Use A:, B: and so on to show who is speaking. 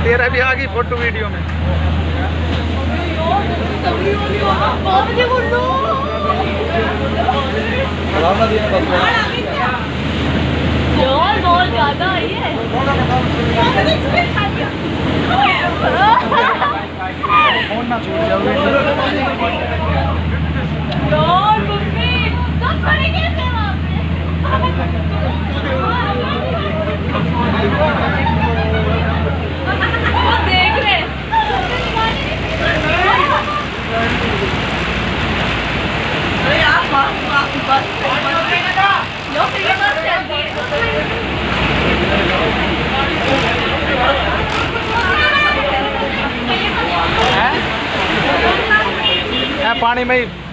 A: तेरा भी आ गई फोटो वीडियो में।
B: बहुत ज्यादा आई है।
A: फोन ना छूट जाओ।
B: देख रहे
A: पानी में ही